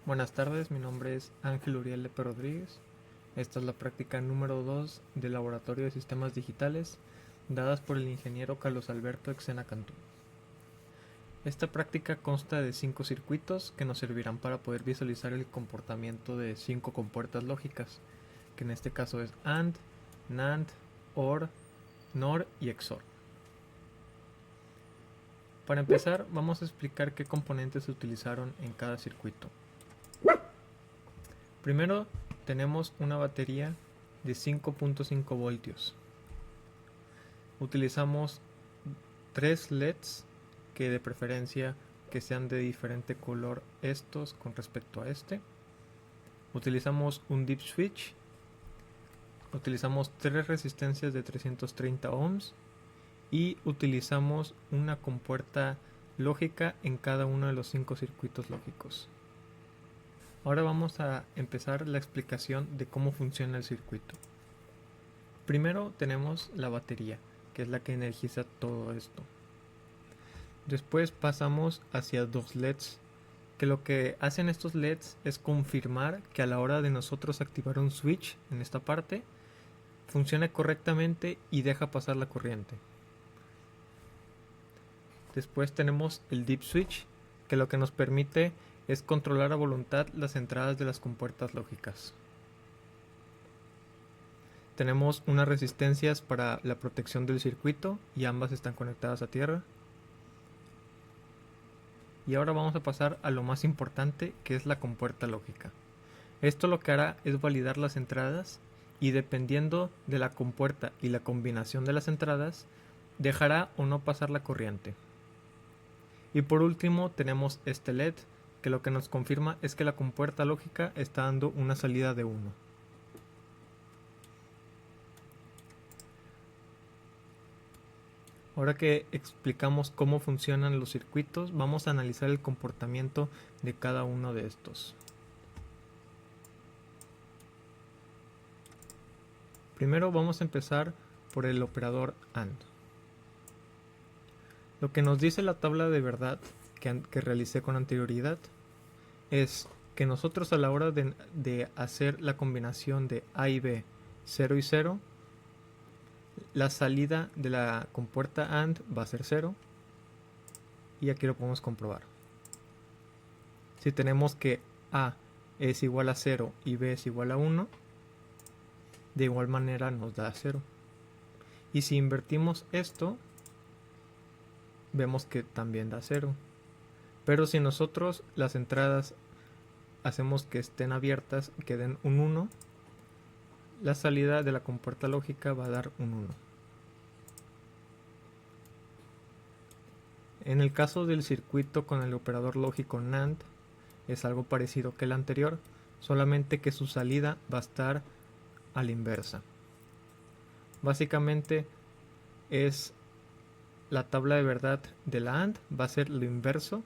Buenas tardes, mi nombre es Ángel Uriel Lepe Rodríguez. Esta es la práctica número 2 del Laboratorio de Sistemas Digitales, dadas por el ingeniero Carlos Alberto Exena Cantú. Esta práctica consta de 5 circuitos que nos servirán para poder visualizar el comportamiento de 5 compuertas lógicas, que en este caso es AND, NAND, OR, NOR y XOR. Para empezar, vamos a explicar qué componentes se utilizaron en cada circuito. Primero tenemos una batería de 5.5 voltios. Utilizamos 3 LEDs, que de preferencia que sean de diferente color estos con respecto a este. Utilizamos un dip switch. Utilizamos 3 resistencias de 330 ohms. Y utilizamos una compuerta lógica en cada uno de los 5 circuitos lógicos. Ahora vamos a empezar la explicación de cómo funciona el circuito. Primero tenemos la batería, que es la que energiza todo esto. Después pasamos hacia 2 LEDs, que lo que hacen estos LEDs es confirmar que a la hora de nosotros activar un switch en esta parte, funciona correctamente y deja pasar la corriente. Después tenemos el dip switch, que lo que nos permite es controlar a voluntad las entradas de las compuertas lógicas. Tenemos unas resistencias para la protección del circuito y ambas están conectadas a tierra. Y ahora vamos a pasar a lo más importante, que es la compuerta lógica. Esto lo que hará es validar las entradas y dependiendo de la compuerta y la combinación de las entradas, dejará o no pasar la corriente. Y por último tenemos este LED, que lo que nos confirma es que la compuerta lógica está dando una salida de 1. Ahora que explicamos cómo funcionan los circuitos, vamos a analizar el comportamiento de cada uno de estos. Primero vamos a empezar por el operador AND. Lo que nos dice la tabla de verdad que realicé con anterioridad es que nosotros a la hora de hacer la combinación de A y B, 0 y 0, la salida de la compuerta AND va a ser 0 y aquí lo podemos comprobar. Si tenemos que A es igual a 0 y B es igual a 1, de igual manera nos da 0. Y si invertimos esto, vemos que también da 0. Pero si nosotros las entradas hacemos que estén abiertas y que den un 1, la salida de la compuerta lógica va a dar un 1. En el caso del circuito con el operador lógico NAND, es algo parecido que el anterior, solamente que su salida va a estar a la inversa. Básicamente es la tabla de verdad de la AND, va a ser lo inverso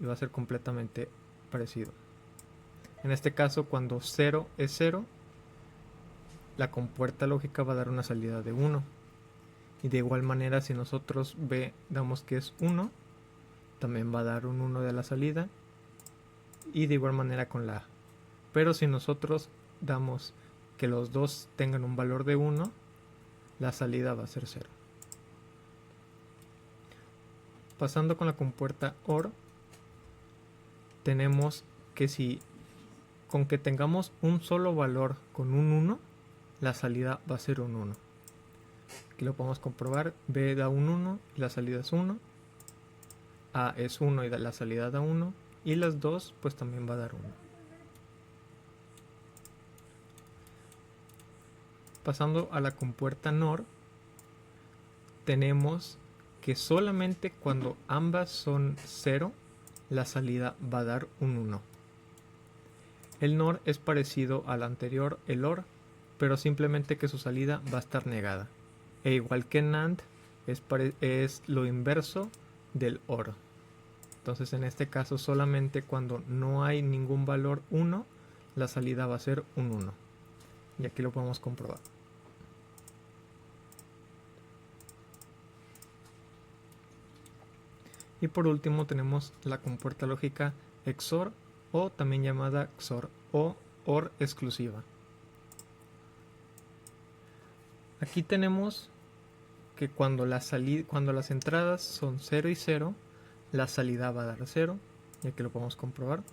y va a ser completamente parecido. En este caso, cuando 0 es 0, la compuerta lógica va a dar una salida de 1. Y de igual manera, si nosotros B damos que es 1, también va a dar un 1 de la salida. Y de igual manera con la A. Pero si nosotros damos que los dos tengan un valor de 1, la salida va a ser 0. Pasando con la compuerta OR, tenemos que si con que tengamos un solo valor con un 1, la salida va a ser un 1. Aquí lo podemos comprobar. B da un 1 y la salida es 1. A es 1 y la salida da 1. Y las dos pues también va a dar 1. Pasando a la compuerta NOR, tenemos que solamente cuando ambas son 0, la salida va a dar un 1. El NOR es parecido al anterior, el OR, pero simplemente que su salida va a estar negada. E igual que NAND, es lo inverso del OR. Entonces en este caso solamente cuando no hay ningún valor 1, la salida va a ser un 1. Y aquí lo podemos comprobar. Y por último tenemos la compuerta lógica XOR, o también llamada XOR o OR exclusiva. Aquí tenemos que cuando las entradas son 0 y 0, la salida va a dar 0, ya que lo podemos comprobar.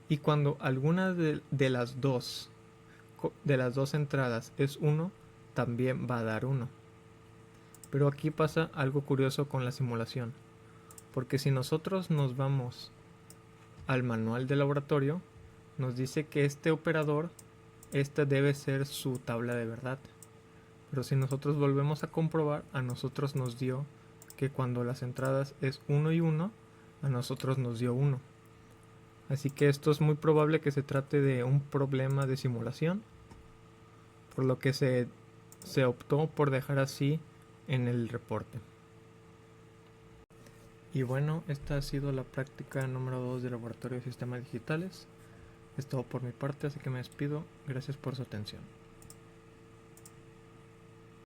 Y cuando alguna de las dos entradas es 1, también va a dar 1. Pero aquí pasa algo curioso con la simulación, porque si nosotros nos vamos al manual de laboratorio, nos dice que este operador, esta debe ser su tabla de verdad. Pero si nosotros volvemos a comprobar, a nosotros nos dio que cuando las entradas es 1 y 1, a nosotros nos dio 1. Así que esto es muy probable que se trate de un problema de simulación, por lo que se optó por dejar así en el reporte. Y bueno, esta ha sido la práctica número 2 del Laboratorio de Sistemas Digitales. Es todo por mi parte, así que me despido. Gracias por su atención.